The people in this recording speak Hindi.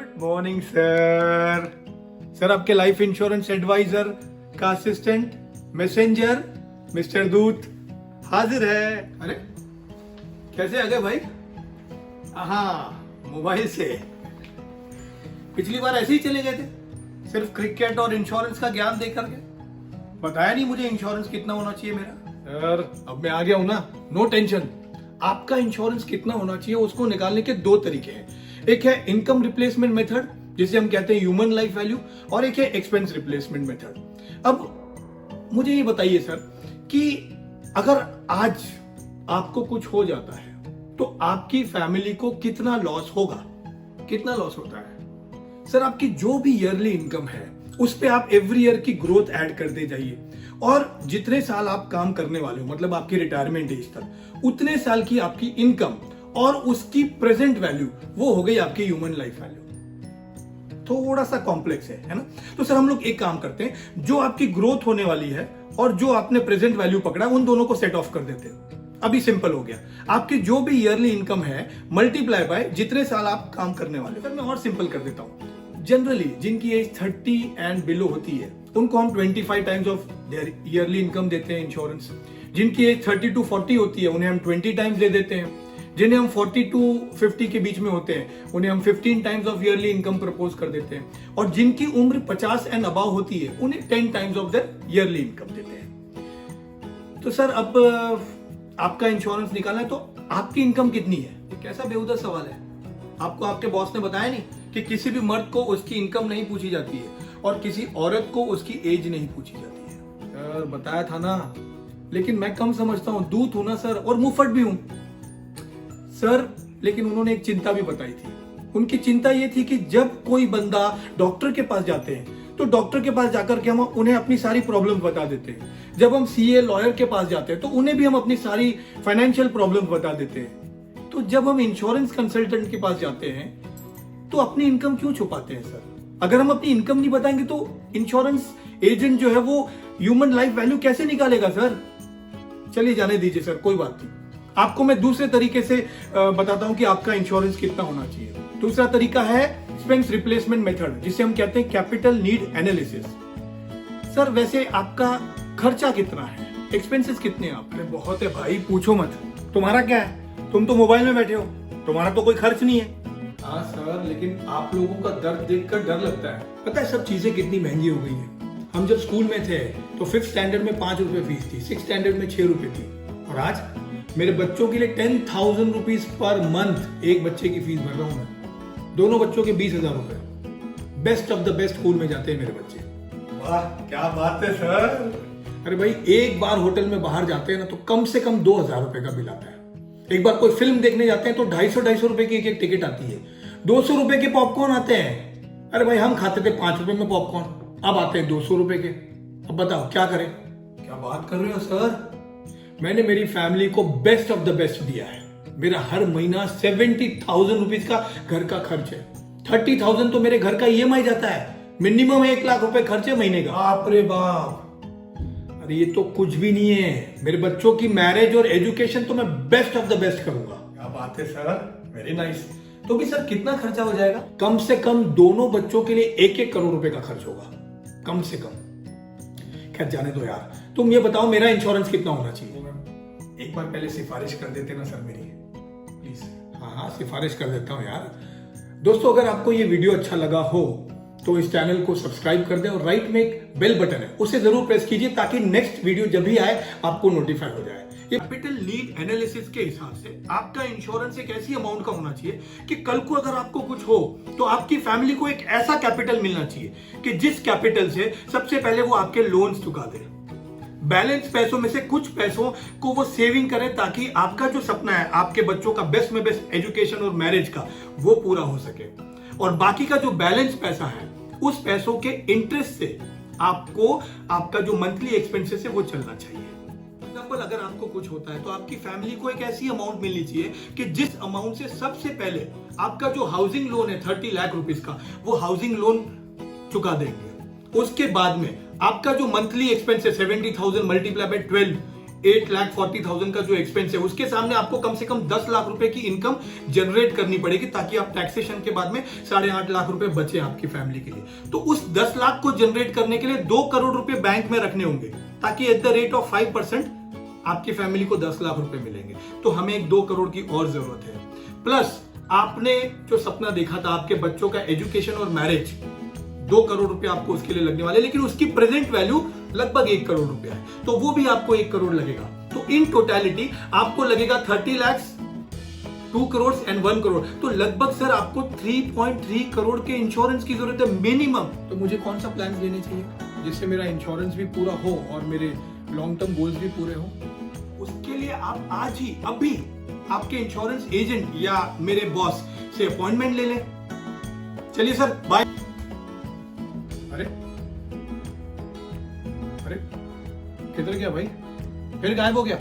Good morning sir. सर आपके लाइफ इंश्योरेंस एडवाइजर का असिस्टेंट मैसेंजर मिस्टर दूत हाजिर है। अरे कैसे आ गए भाई? हाँ, मोबाइल से। पिछली बार ऐसे ही चले गए थे, सिर्फ क्रिकेट और इंश्योरेंस का ज्ञान दे करके। बताया नहीं मुझे इंश्योरेंस कितना होना चाहिए मेरा। सर अब मैं आ गया हूं ना, नो टेंशन। आपका इंश्योरेंस कितना होना चाहिए उसको निकालने के दो तरीके हैं। एक है इनकम रिप्लेसमेंट मेथड, जिसे हम कहते हैं ह्यूमन लाइफ वैल्यू, और एक है एक्सपेंस रिप्लेसमेंट मेथड। अब मुझे ये बताइए सर कि अगर आज आपको कुछ हो जाता है तो आपकी फैमिली को कितना लॉस होगा? कितना लॉस होता है? सर आपकी जो भी ईयरली इनकम है उस पे आप एवरी ईयर की ग्रोथ ऐड करते जाइए, और जितने साल आप काम करने वाले हो, मतलब आपकी रिटायरमेंट एज तक, उतने साल की आपकी इनकम और उसकी प्रेजेंट वैल्यू, वो हो गई आपकी ह्यूमन लाइफ वैल्यू। थोड़ा सा कॉम्प्लेक्स है ना? तो सर हम लोग एक काम करते हैं, जो आपकी ग्रोथ होने वाली है और जो आपने प्रेजेंट वैल्यू पकड़ा, उन दोनों को सेट ऑफ कर देते हैं। अभी सिंपल हो गया, आपकी जो भी ईयरली इनकम है मल्टीप्लाई बाय जितने साल आप काम करने वाले। सर मैं और सिंपल कर देता हूं, जनरली जिनकी एज 30 एंड बिलो होती है उनको हम 25 times of their yearly income देते हैं इंश्योरेंस। जिनकी एज 30 to 40 होती है उन्हें हम 20 टाइम्स दे देते हैं। जिन्हें हम 40 to 50 के बीच में होते हैं उन्हें हम 15 times of yearly income propose कर देते हैं, और जिनकी उम्र 50 एंड अबाव होती है उन्हें 10 times of their yearly income देते हैं। तो सर अब आपका इंश्योरेंस निकालना है तो आपकी इनकम कितनी है? ये कैसा बेहुदा सवाल है? आपको आपके बॉस ने बताया नहीं कि किसी भी मर्द को उसकी इनकम नहीं पूछी जाती है और किसी औरत को उसकी एज नहीं पूछी जाती है? सर बताया था ना, लेकिन मैं कम समझता हूं, दूत हूं ना सर, और मुंहफट भी हूं सर। लेकिन उन्होंने एक चिंता भी बताई थी। उनकी चिंता ये थी कि जब कोई बंदा डॉक्टर के पास जाते हैं तो डॉक्टर के पास जाकर के हम उन्हें अपनी सारी प्रॉब्लम बता देते हैं। जब हम सीए लॉयर के पास जाते हैं तो उन्हें भी हम अपनी सारी फाइनेंशियल प्रॉब्लम बता देते हैं। तो जब हम इंश्योरेंस कंसल्टेंट के पास जाते हैं तो अपनी इनकम क्यों छुपाते हैं सर? अगर हम अपनी इनकम नहीं बताएंगे तो इंश्योरेंस एजेंट जो है वो ह्यूमन लाइफ वैल्यू कैसे निकालेगा सर? चलिए जाने दीजिए सर, कोई बात नहीं। आपको मैं दूसरे तरीके से बताता हूं कि आपका इंश्योरेंस कितना होना चाहिए। दूसरा तरीका है एक्सपेंस रिप्लेसमेंट मेथड, जिसे हम कहते हैं कैपिटल नीड एनालिसिस। सर वैसे आपका खर्चा कितना है, एक्सपेंसेस कितने हैं आपके? बहुत है भाई, पूछो मत। तुम्हारा क्या है? तुम तो मोबाइल में बैठे हो, तुम्हारा तो कोई खर्च नहीं है। हाँ सर, लेकिन आप लोगों का दर्द देखकर डर लगता है। पता है सब चीजें कितनी महंगी हो गई है। हम जब स्कूल में थे तो 5th स्टैंडर्ड में 5 रुपए फीस थी, 6th स्टैंडर्ड में 6 रुपए थी, और आज मेरे बच्चों के लिए 10,000 रुपीज पर मंथ एक बच्चे की फीस भर रहा हूं मैं। दोनों बच्चों के 20,000 रुपए। Best of the best school में जाते हैं मेरे बच्चे। वाह क्या बात है सर। अरे भाई एक बार होटल में बाहर जाते हैं ना तो कम से कम 2,000 रुपए का बिल आता है। एक बार कोई फिल्म देखने जाते हैं तो 250 रुपए की एक टिकट आती है। 200 रुपए के पॉपकॉर्न आते हैं। अरे भाई हम खाते थे 5 रुपए में पॉपकॉर्न, अब आते हैं 200 रुपए के। अब बताओ क्या करें? क्या बात कर रहे हो सर? मैंने मेरी फैमिली को बेस्ट ऑफ द बेस्ट दिया है। मेरा हर महीना 70,000 रुपीज का घर का खर्च है। 30,000 तो मेरे घर का ईएमआई जाता है। मिनिमम 1 लाख रुपए खर्च है महीने का। बाप रे बाप, अरे ये तो कुछ भी नहीं है। मेरे बच्चों की मैरिज और एजुकेशन तो मैं बेस्ट ऑफ द बेस्ट करूंगा। क्या बात है सर, वेरी नाइस। तो भी सर कितना खर्चा हो जाएगा? कम से कम दोनों बच्चों के लिए 1-1 करोड़ रुपए का खर्च होगा, कम से कम। खैर जाने दो यार, तुम ये बताओ मेरा इंश्योरेंस कितना होना चाहिए? एक बार पहले सिफारिश कर देते ना सर मेरी, प्लीज। हाँ सिफारिश कर देता हूँ यार। दोस्तों अगर आपको ये वीडियो अच्छा लगा हो तो इस चैनल को सब्सक्राइब कर दें, और राइट में एक बेल बटन है उसे जरूर प्रेस कीजिए ताकि नेक्स्ट वीडियो जब भी आए आपको नोटिफाई हो जाए। ये कैपिटल नीड एनालिसिस के हिसाब से आपका इंश्योरेंस एक ऐसी अमाउंट का होना चाहिए कि कल को अगर आपको कुछ हो तो आपकी फैमिली को एक ऐसा कैपिटल मिलना चाहिए कि जिस कैपिटल से सबसे पहले वो आपके लोन्स चुका दे। बैलेंस पैसों में से कुछ पैसों को वो सेविंग करें ताकि आपका जो सपना है आपके बच्चों का बेस्ट में बेस्ट एजुकेशन और मैरिज का, वो पूरा हो सके। और बाकी का जो बैलेंस पैसा है उस पैसों के इंटरेस्ट से आपको आपका जो मंथली एक्सपेंसेस है वो चलना चाहिए। एग्जाम्पल, अगर आपको कुछ होता है तो आपकी फैमिली को एक ऐसी अमाउंट मिलनी चाहिए कि जिस अमाउंट से सबसे पहले आपका जो हाउसिंग लोन है 30 लाख रुपीस का, वो हाउसिंग लोन चुका देंगे। उसके बाद में आपका जो मंथली एक्सपेंस है 70,000 मल्टीप्लाई बाय 12 8,40,000 का जो एक्सपेंस है उसके सामने आपको कम से कम 10 लाख रुपए की इनकम जनरेट करनी पड़ेगी, ताकि आप टैक्सेशन के बाद में 8.5 लाख रुपए बचे आपकी फैमिली के लिए। तो उस 10 लाख को जनरेट करने के लिए 2 करोड़ रुपए बैंक में रखने होंगे, ताकि एट द रेट ऑफ 5% आपकी फैमिली को 10 लाख रुपए मिलेंगे। तो हमें एक 2 करोड़ की और जरूरत है। प्लस आपने जो सपना देखा था आपके बच्चों का एजुकेशन और मैरिज, 2 करोड़ रुपए आपको उसके लिए लगने वाले, लेकिन उसकी प्रेजेंट वैल्यू लगभग 1 करोड़ रुपया है, तो वो भी आपको 1 करोड़ लगेगा। तो इन टोटलिटी आपको लगेगा 30 लाख, 2 करोड़ एंड 1 करोड़। तो लगभग सर आपको 3.3 करोड़ के इंश्योरेंस की जरूरत है मिनिमम। तो मुझे कौन सा प्लान लेने चाहिए जिससे मेरा इंश्योरेंस भी पूरा हो और मेरे लॉन्ग टर्म गोल्स भी पूरे हो? उसके लिए आप आज ही अभी आपके इंश्योरेंस एजेंट या मेरे बॉस से अपॉइंटमेंट ले लें। चलिए सर, बाय। अरे अरे किधर गया भाई, फिर गायब हो गया?